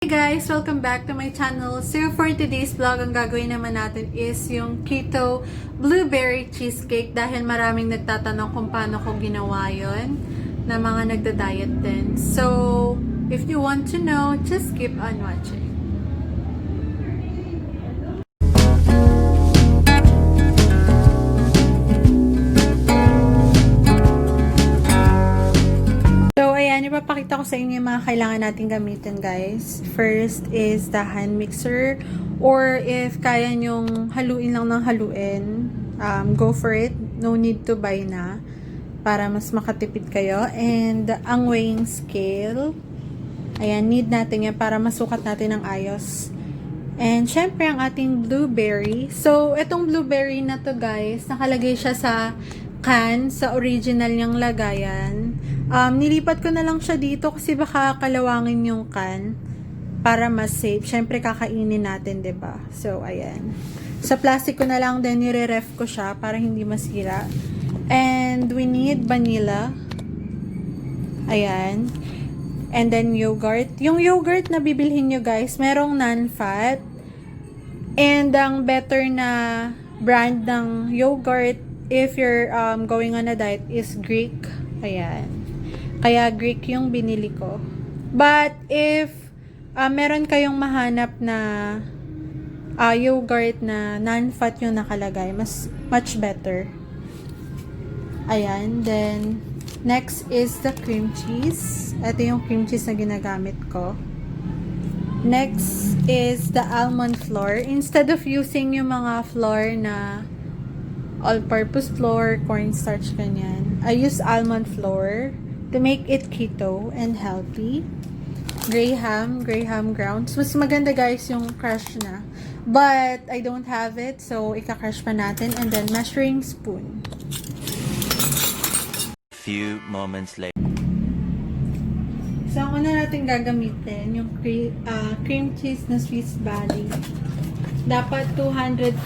Hey guys! Welcome back to my channel. So for today's vlog, ang gagawin naman natin is yung Keto Blueberry Cheesecake dahil maraming nagtatanong kung paano ko ginawa yun na mga nagda-diet din. So, if you want to know, just keep on watching. Ayan, ipapakita ko sa inyo yung mga kailangan natin gamitin, guys. First is the hand mixer, or if kaya nyong haluin lang ng haluin, go for it. No need to buy na para mas makatipid kayo. And ang weighing scale, ayan, need natin yan para masukat natin ang ayos. And syempre ang ating blueberry. So, itong blueberry na to, guys, nakalagay siya sa can, sa original niyang lagayan. Nilipat ko na lang siya dito kasi baka kalawangin yung can para mas safe. Syempre kakainin natin, 'di ba? So ayan. Sa plastic ko na lang din nire-ref ko siya para hindi masira. And we need vanilla. Ayan. And then yogurt. Yung yogurt na bibilhin nyo, guys, merong non-fat. And ang better na brand ng yogurt if you're going on a diet is Greek. Ayan. Kaya Greek yung binili ko. But if meron kayong mahanap na yogurt na non-fat yung nakalagay, much better. Ayan. Then, next is the cream cheese. Ito yung cream cheese na ginagamit ko. Next is the almond flour. Instead of using yung mga flour na all-purpose flour, cornstarch, ganyan, I use almond flour to make it keto and healthy. Graham grounds. Mas maganda, guys, yung crush na. But I don't have it, so ika-crush pa natin. And then measuring spoon. Few moments later. So, ang una natin gagamitin, yung cream cheese na Swiss Valley. Dapat 240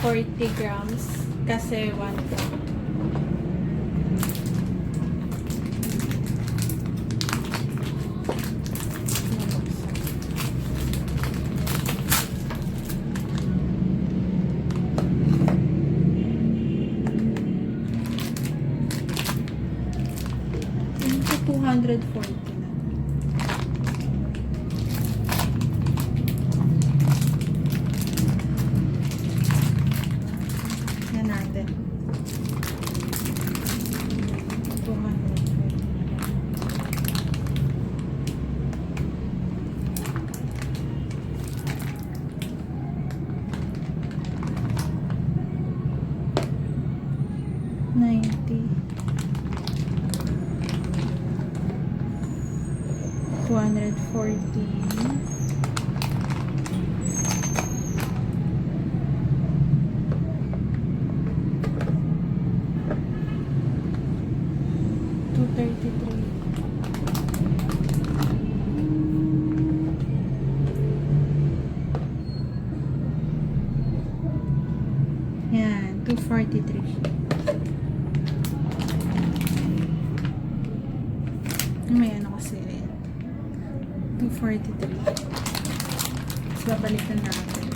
grams kasi 1 cup. Ito 240 na. Yan natin. 90. 240. Yan, 243. May ano kasi, 243. Tapos babalikan natin.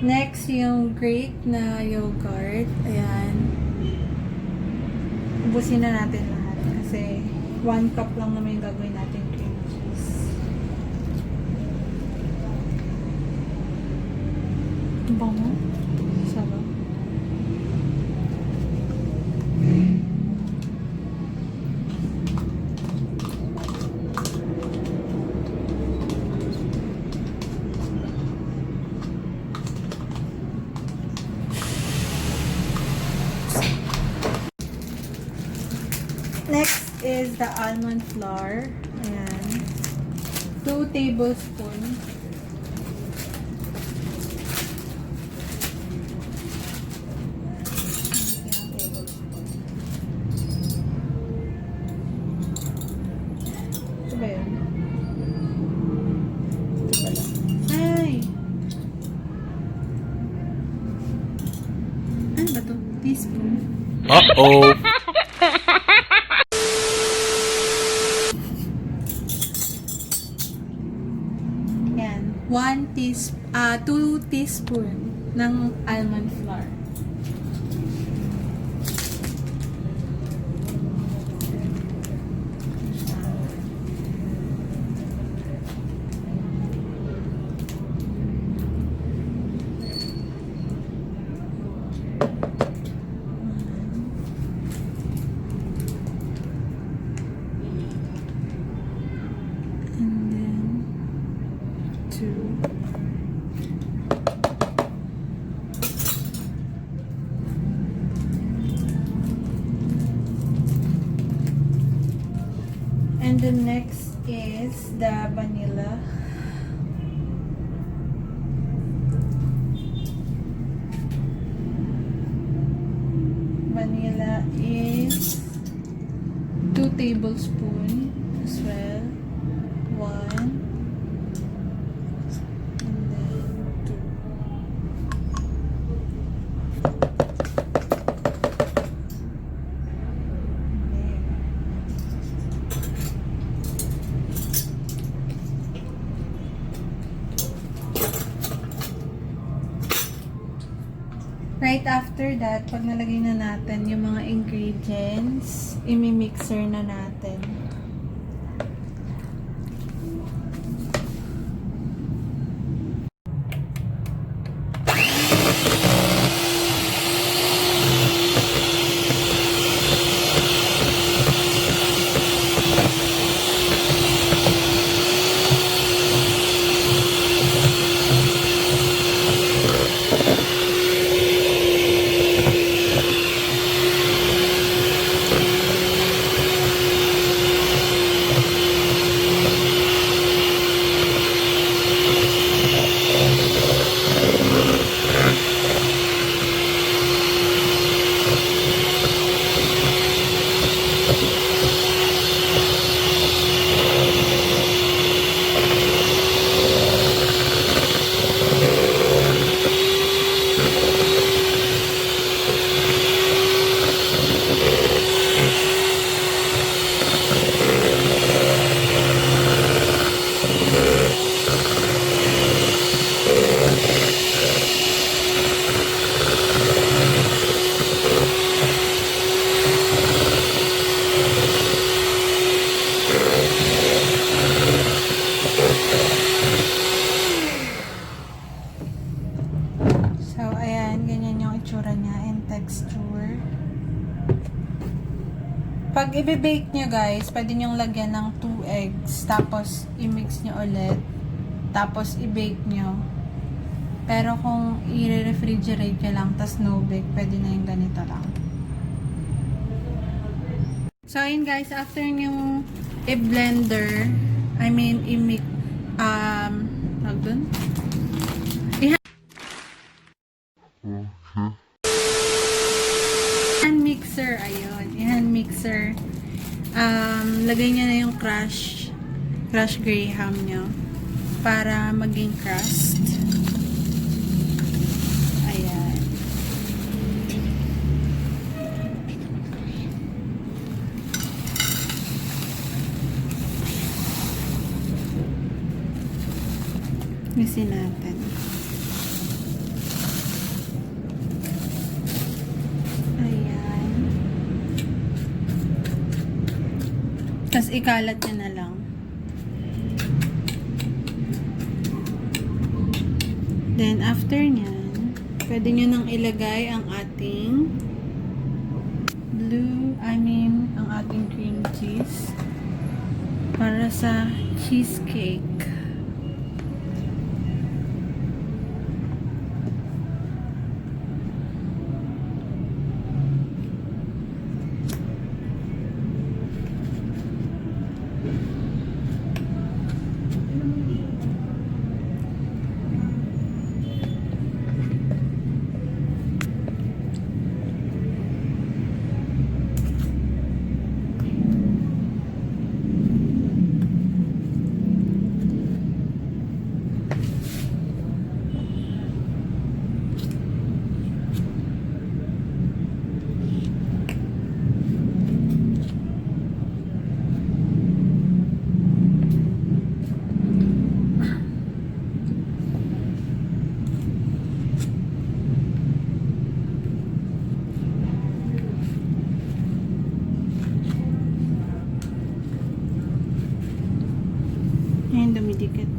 Next, yung Greek na yogurt. Ayan. Ubusin na natin lahat kasi 1 cup lang naman yung gagawin natin cream cheese. Bango. Sarap. Next is the almond flour. Ayan. 2 tablespoons. Ito ba yun? Ito pala. Ay! Ano ba ito? Teaspoon. Uh-oh! 2 teaspoon ng almond flour. And then 2. And the next is the vanilla. Vanilla is 2 tablespoons as well. 1 and then 2. Right after that, pag nalagay na natin yung mga ingredients, imi-mixer na natin. So, ayan, ganyan yung itsura niya and texture. Pag i-bake nyo guys, pwede nyo lagyan ng 2 eggs, tapos i-mix nyo ulit, tapos i-bake nyo. Pero kung i-refrigerate nyo lang, tas no bake, pwede na yung ganito lang. So, ayun guys, after nyo i-blender, i-mix, tawag dun? Hand mixer, ayun, hand mixer. Lagay nyo na yung crush graham nyo para maging crust. Ayan. Mixin natin. Tapos ikalat nyo na lang. Then after nyan, pwede nyo nang ilagay ang ating ang ating cream cheese para sa cheesecake. Ayan, dumidikit.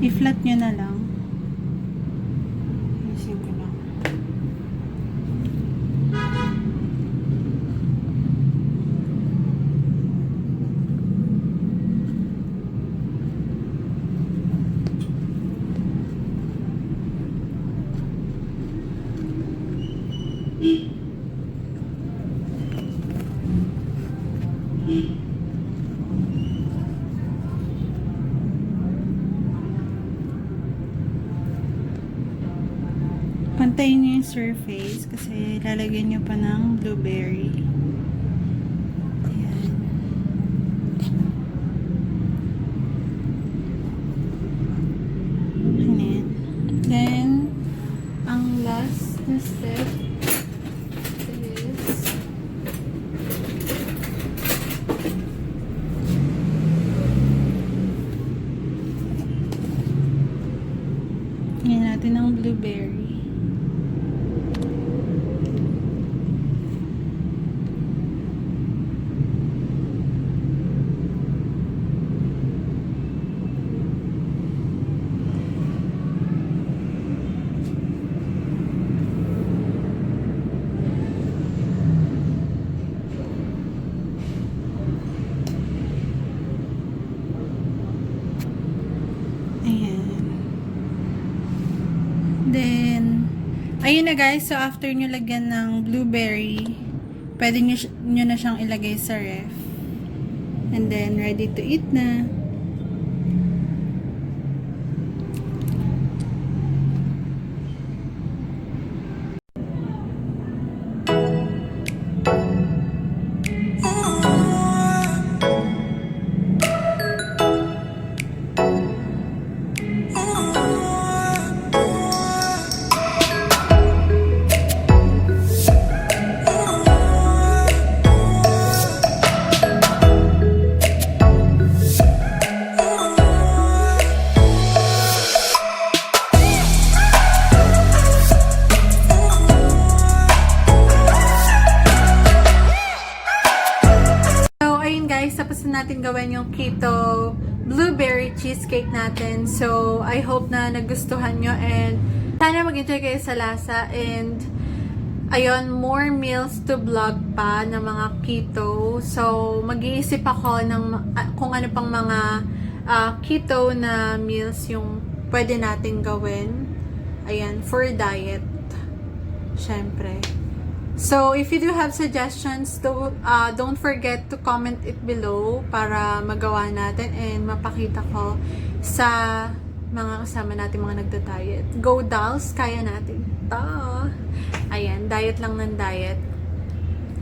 I-flat nyo na lang. Ayusin ko lang. Pantayin nyo yung surface kasi lalagyan nyo pa ng blueberry. Ayan. Ayan. Then, ang last na step is ayan natin ang blueberry. Then, ayun na guys. So, after nyo lagyan ng blueberry, pwede nyo na siyang ilagay sa ref. And then, ready to eat na. Tapos na natin gawin yung keto blueberry cheesecake natin. So, I hope na nagustuhan nyo and sana mag-enjoy kayo sa lasa. And, ayun, more meals to vlog pa ng mga keto. So, mag-iisip ako ng kung ano pang mga keto na meals yung pwede natin gawin. Ayan, for diet. Syempre. So, if you do have suggestions, don't forget to comment it below para magawa natin and mapakita ko sa mga kasama natin mga nagda-diet. Go dolls, kaya natin. Ayan, diet lang ng diet.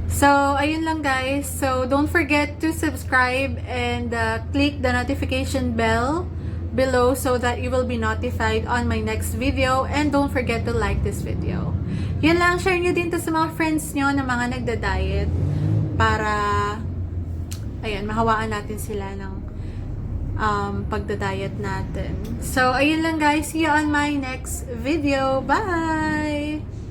So, ayun lang guys. So, don't forget to subscribe and click the notification bell below so that you will be notified on my next video, and don't forget to like this video. Yun lang, share nyo din to sa mga friends nyo na mga nagda-diet para ayan, mahawaan natin sila ng pagda-diet natin. So, ayun lang guys, see you on my next video. Bye!